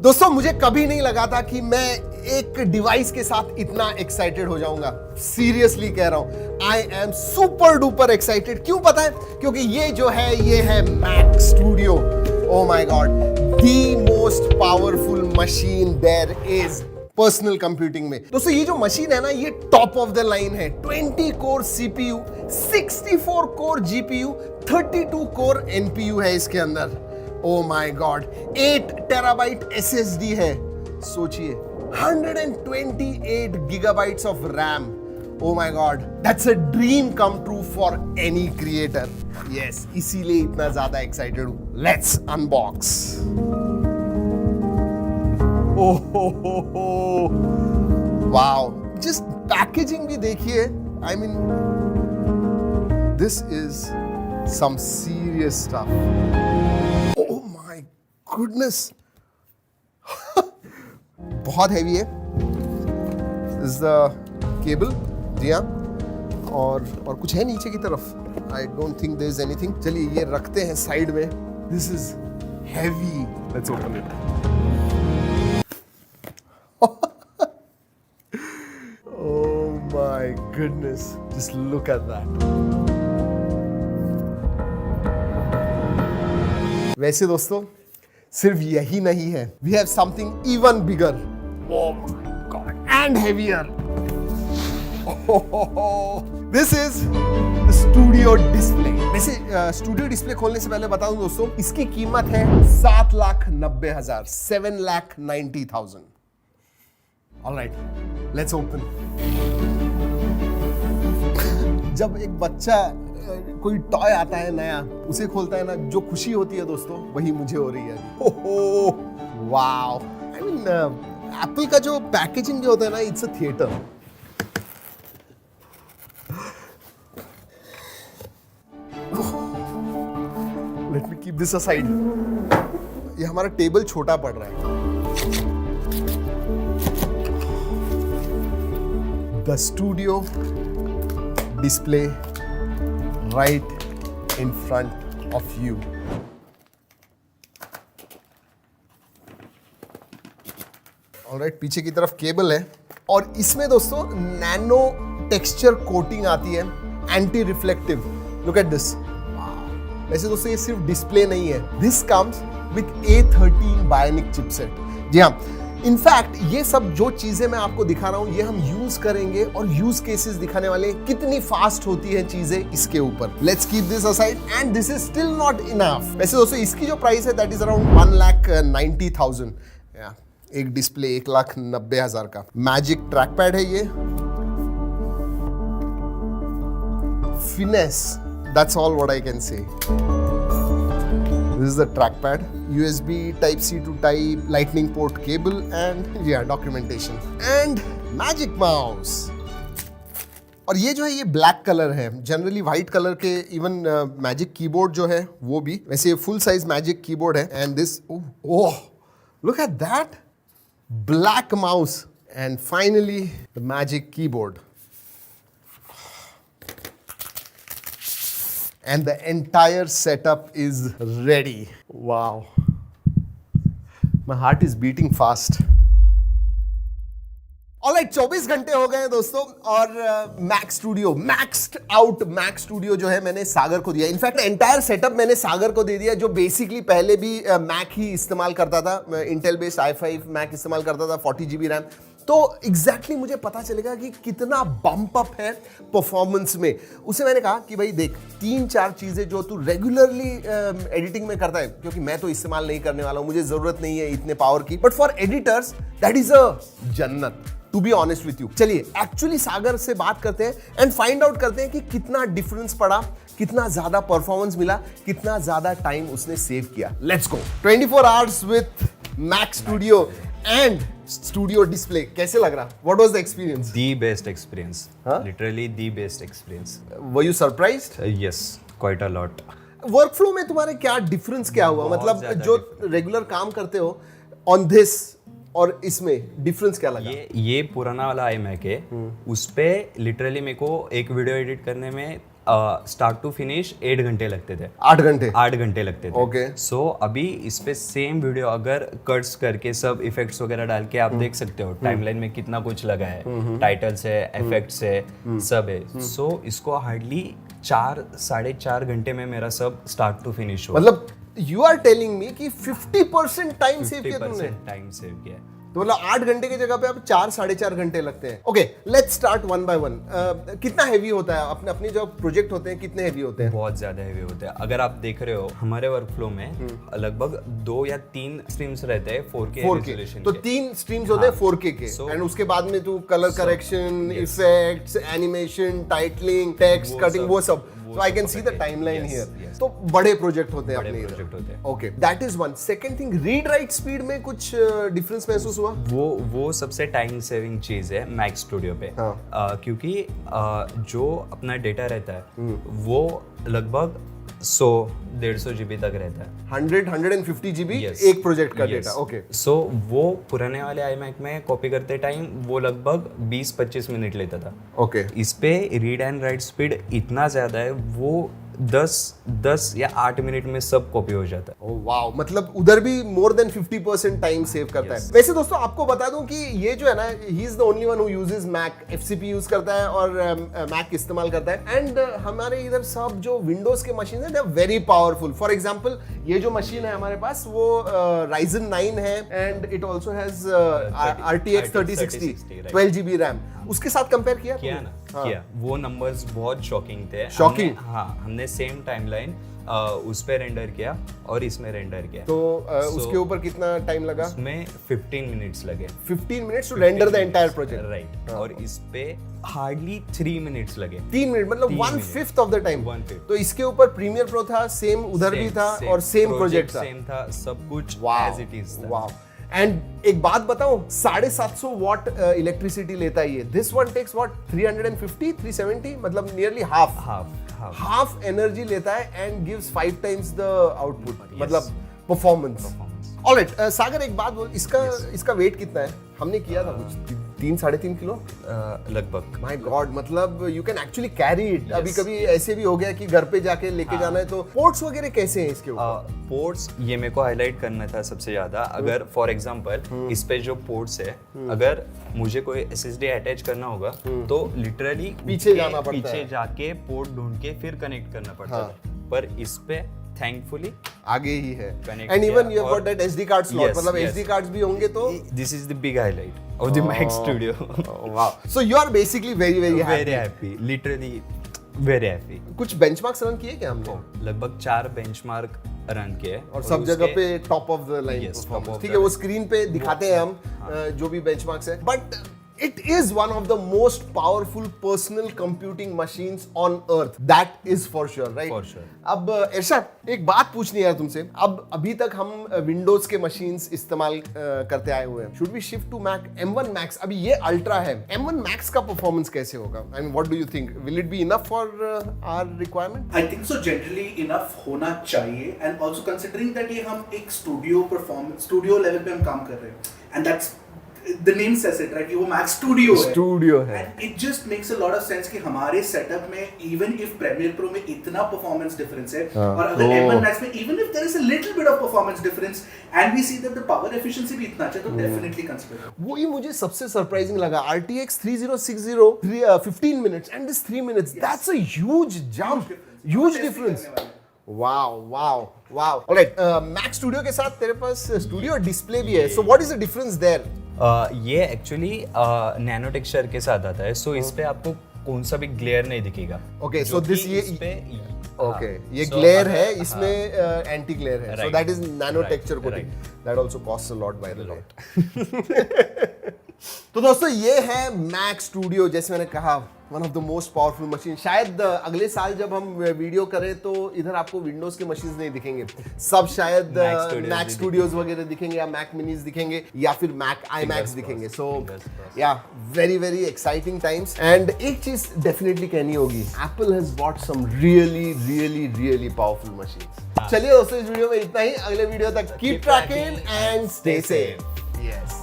दोस्तों मुझे कभी नहीं लगा था कि मैं एक डिवाइस के साथ इतना एक्साइटेड हो जाऊंगा। सीरियसली कह रहा हूं, I am super duper excited. क्यों पता है? क्योंकि ये जो है ये है Mac Studio. Oh my God, the most powerful machine there is personal computing में। दोस्तों ये जो मशीन है ना, ये टॉप ऑफ द लाइन है। 20 core CPU, 64 core GPU, 32 core NPU है इसके अंदर। Oh my god, 8 terabyte SSD है। सोचिए, 128 gigabytes of RAM. Oh my god, that's a dream come true for any creator. Yes, इसीलिए इतना ज्यादा एक्साइटेड हूं। Let's unbox. ओहो, वाओ, जस्ट पैकेजिंग भी देखिए। I mean, this is some serious stuff. Goodness, बहुत हैवी है। इज द केबल, जी हाँ, और कुछ है नीचे की तरफ। I don't think there is anything. चलिए ये रखते हैं साइड में। This is heavy. Let's open it. Oh my goodness, just look at that. वैसे दोस्तों सिर्फ यही नहीं है, we have something even bigger. Oh my god, and heavier. This is studio display. वैसे स्टूडियो डिस्प्ले खोलने से पहले बता दूं दोस्तों, इसकी कीमत है 7,90,000, 7,90,000। Alright, let's open. जब एक बच्चा कोई टॉय आता है नया, उसे खोलता है ना, जो खुशी होती है दोस्तों, वही मुझे हो रही है। ओहो, वाओ। आई मीन, एप्पल का जो पैकेजिंग भी होता है ना, it's a theatre. Let me keep this aside. ये हमारा टेबल छोटा पड़ रहा है। The studio display right in front of you. Alright, पीछे की तरफ केबल है और इसमें दोस्तों नैनो टेक्सचर कोटिंग आती है, anti reflective. Look at this. वैसे दोस्तों ये सिर्फ डिस्प्ले नहीं है, this comes with A13 bionic chipset. जी हाँ, इनफैक्ट ये सब जो चीजें मैं आपको दिखा रहा हूं, ये हम यूज करेंगे और यूज केसेस दिखाने वाले, कितनी फास्ट होती है चीजें इसके ऊपर। Let's keep this aside, and this is still not enough. वैसे दोस्तों इसकी जो प्राइस है दैट इज अराउंड 1,90,000। एक डिस्प्ले 1,90,000 का। मैजिक ट्रैक पैड है ये। Finesse, that's all what I can say. This is the trackpad, USB Type-C to Type, Lightning port cable, and yeah, documentation and magic mouse. और ये जो है ये black colour है। जनरली व्हाइट कलर के even magic keyboard जो है वो भी, वैसे ये फुल साइज मैजिक कीबोर्ड है। And this, oh look at that, black mouse and finally the magic keyboard. And the entire setup is ready. Wow. My heart is beating fast. Alright, 24 घंटे हो गए हैं दोस्तों और Mac studio, maxed out Mac studio जो है मैंने सागर को दिया। इनफैक्ट एंटायर सेटअप मैंने सागर को दे दिया, जो बेसिकली पहले भी मैक ही इस्तेमाल करता था, इंटेल बेस्ड i5 मैक इस्तेमाल करता था, 40 GB रैम। तो एग्जैक्टली मुझे पता चलेगा कि कितना बम्प अप है परफॉर्मेंस में। उसे मैंने कहा कि भाई देख, 3-4 चीजें जो तू रेगुलरली एडिटिंग में करता है, क्योंकि मैं तो इस्तेमाल नहीं करने वाला हूं, मुझे जरूरत नहीं है इतने पावर की, but for editors that is a जन्नत, to be honest with you. चलिए एक्चुअली सागर से बात करते हैं एंड फाइंड आउट करते हैं कि कितना डिफरेंस पड़ा, कितना ज्यादा परफॉर्मेंस मिला, कितना ज्यादा टाइम उसने सेव किया। Let's go. 24 hours with Mac studio and studio display. कैसे लग रहा? What was the experience? The best experience. Huh? Literally the best experience. Were you surprised? Yes, quite a lot. Workflow में तुम्हारे क्या difference क्या हुआ? मतलब जो रेगुलर काम करते हो ऑन दिस और इसमें डिफरेंस क्या लगा? ये पुराना वाला iMac है, उस पे लिटरली मेरे को एक वीडियो एडिट करने में स्टार्ट टू फिनिश 8 घंटे लगते थे, 8 घंटे 8 घंटे लगते थे। Okay. सो अभी इस पे सेम वीडियो अगर कट्स करके सब इफेक्ट्स वगैरह डाल के आप देख सकते हो टाइमलाइन में कितना कुछ लगा है, टाइटल्स है, इफेक्ट्स है, सब है। सो इसको हार्डली 4-4.5 घंटे में मेरा सब स्टार्ट टू फिनिश हुआ। मतलब यू आर टेलिंग मी कि 50% टाइम सेव किया तुमने, 50% टाइम सेव किया है। तो मतलब 8 घंटे की जगह पे अब 4-4.5 घंटे लगते हैं। Okay, let's start one by one. कितना हैवी होता है अपने अपने जो प्रोजेक्ट होते हैं, कितने हैवी होते हैं? बहुत ज्यादा हैवी होते हैं। अगर आप देख रहे हो हमारे वर्कफ्लो में लगभग 2 या 3 स्ट्रीम्स रहते हैं 4K 4K, रेजोल्यूशन तो के। 3 स्ट्रीम्स होते हैं 4K के, So- एंड उसके बाद में तू colour correction, yes. Effects, animation, titling, text, वो कटिंग, सब- वो सब। वो So I सब can see the पकड़ के- timeline yes, here. yes. तो बड़े प्रोजेक्ट होते हैं बड़े अपने इधर। प्रोजेक्ट होते हैं। Okay, that is one. Second thing, read write speed में कुछ डिफरेंस महसूस हुआ? वो सबसे टाइम सेविंग चीज है मैक स्टूडियो पे। हाँ। क्योंकि जो अपना डेटा रहता है वो लगभग 100-150 GB तक रहता है। 150 GB Yes. एक प्रोजेक्ट का Yes. डेटा। ओके, सो वो पुराने वाले iMac में कॉपी करते टाइम वो लगभग 20-25 मिनट लेता था। ओके, इस पे रीड एंड राइट स्पीड इतना ज्यादा है, वो 10 या 8 मिनट में सब कॉपी हो जाता है। ओह वाओ, मतलब उधर भी मोर देन 50% टाइम सेव करता है। वैसे दोस्तों आपको बता दूं कि ये जो है ना, he is the only one who uses Mac, FCP use करता है और मैक इस्तेमाल करता है। एंड हमारे इधर सब जो विंडोज के मशीन है, they are very powerful. For example ये जो मशीन है हमारे पास, वो Ryzen 9 है and it also has RTX 3060 12 GB RAM. उसके साथ कंपेयर किया किया तुमने? ना? हाँ। किया। वो नंबर्स बहुत शॉकिंग थे। Shocking? हमने सेम टाइमलाइन उस पे रेंडर किया और इसमें रेंडर किया। तो उसके ऊपर कितना टाइम लगा? उसमें 15 मिनट्स लगे। 15 minutes to render the entire project. Right. और इस पे हार्डली 3 मिनट्स लगे। 3 मिनट, मतलब 1/5 ऑफ द टाइम। 1/5। तो इसके ऊपर प्रीमियर प्रो था, सेम उधर भी था और सेम प्रोजेक्ट था। सेम था, सब कुछ एज इट इज था। वाओ। एंड एक बात बताऊं, 750 वॉट इलेक्ट्रिसिटी लेता है ये। दिस वन टेक्स व्हाट 350-370, मतलब नियरली हाफ एनर्जी लेता है and gives 5 times the output, मतलब परफॉर्मेंस। ऑलराइट, सागर एक बात बोल, इसका वेट कितना है? हमने किया था कुछ 3-3.5 किलो लगभग। माय गॉड, मतलब you can actually carry it. अभी कभी ऐसे भी हो गया कि घर पे जाके लेके जाना है, तो पोर्ट्स वगैरह कैसे हैं इसके ऊपर? पोर्ट्स ये मेरे को हाईलाइट करना था सबसे ज्यादा। अगर फॉर एग्जांपल इस पे जो पोर्ट्स है, अगर मुझे कोई SSD अटैच करना होगा तो लिटरली पीछे जाना पड़ता पीछे है। जाके पोर्ट ढूंढ के फिर कनेक्ट करना पड़ता हाँ। था। पर इस पे थैंकफुली आगे ही है। Connect एंड इवन किया you have got that SD card slot, Yes, मतलब yes. SD कार्ड्स भी होंगे तो this is the big highlight of the Mac studio. Wow. So you are basically very very happy. Happy, literally very happy. कुछ benchmarks run किए क्या हमने? लगभग 4 benchmark run किए और सब जगह पे top of the line Yes, top performance. of ठीक the है, वो line. स्क्रीन पे दिखाते हैं हम जो भी बेंचमार्क्स है, but it is one of the most powerful personal computing machines on earth, that is for sure, right? For sure. अब इरशाद, एक बात पूछनी है तुमसे। अब अभी तक हम विंडोज के मशीन्स इस्तेमाल करते आए हुए हैं। Should we shift to Mac M1 Max? अभी ये अल्ट्रा है, M1 Max का परफॉर्मेंस कैसे होगा? I mean what do you think, will it be enough for our requirement? I think so, generally enough होना चाहिए। एंड ऑल्सो कंसिडरिंग दैट ये हम एक स्टूडियो लेवल पे हम काम कर रहे हैं, and that's the name says it, right? कि वो Mac Studio है। And it just makes a lot of sense कि हमारे सेटअप में even if Premiere Pro में इतना performance difference है, और अगर M1 Max में even if there is a little bit of performance difference and we see that the power efficiency भी इतना अच्छा है, तो definitely consider। वो ही मुझे सबसे सरप्राइजिंग लगा। RTX 3060 15 minutes and this 3 minutes, that's a huge jump, huge difference. Wow. Alright, Mac Studio के साथ तेरे पास स्टूडियो डिस्प्ले भी है, so what is the difference there? ये एक्चुअली नैनो टेक्सचर के साथ आता है, सो इस पे आपको कौन सा भी ग्लेयर नहीं दिखेगा। Okay, जो so this कि ये इस पे ओके, ये So, ग्लेयर अगर- है, इसमें एंटी ग्लेयर है, सो Right. That is nano Right. Texture coating. Right. That also costs a lot by the way. तो दोस्तों ये है Mac Studio, जैसे मैंने कहा one of the most powerful machine. शायद अगले साल जब हम वीडियो करें तो इधर आपको विंडोज के मशीन्स नहीं दिखेंगे, सब शायद Mac Studios वगैरह दिखेंगे या Mac Minis दिखेंगे या फिर Mac iMacs दिखेंगे। सो या वेरी एक्साइटिंग टाइम्स। एंड एक चीज डेफिनेटली कहनी होगी, Apple has bought some really powerful machines. चलिए दोस्तों, इस वीडियो में इतना ही। अगले वीडियो तक keep trekking and stay safe. Yes.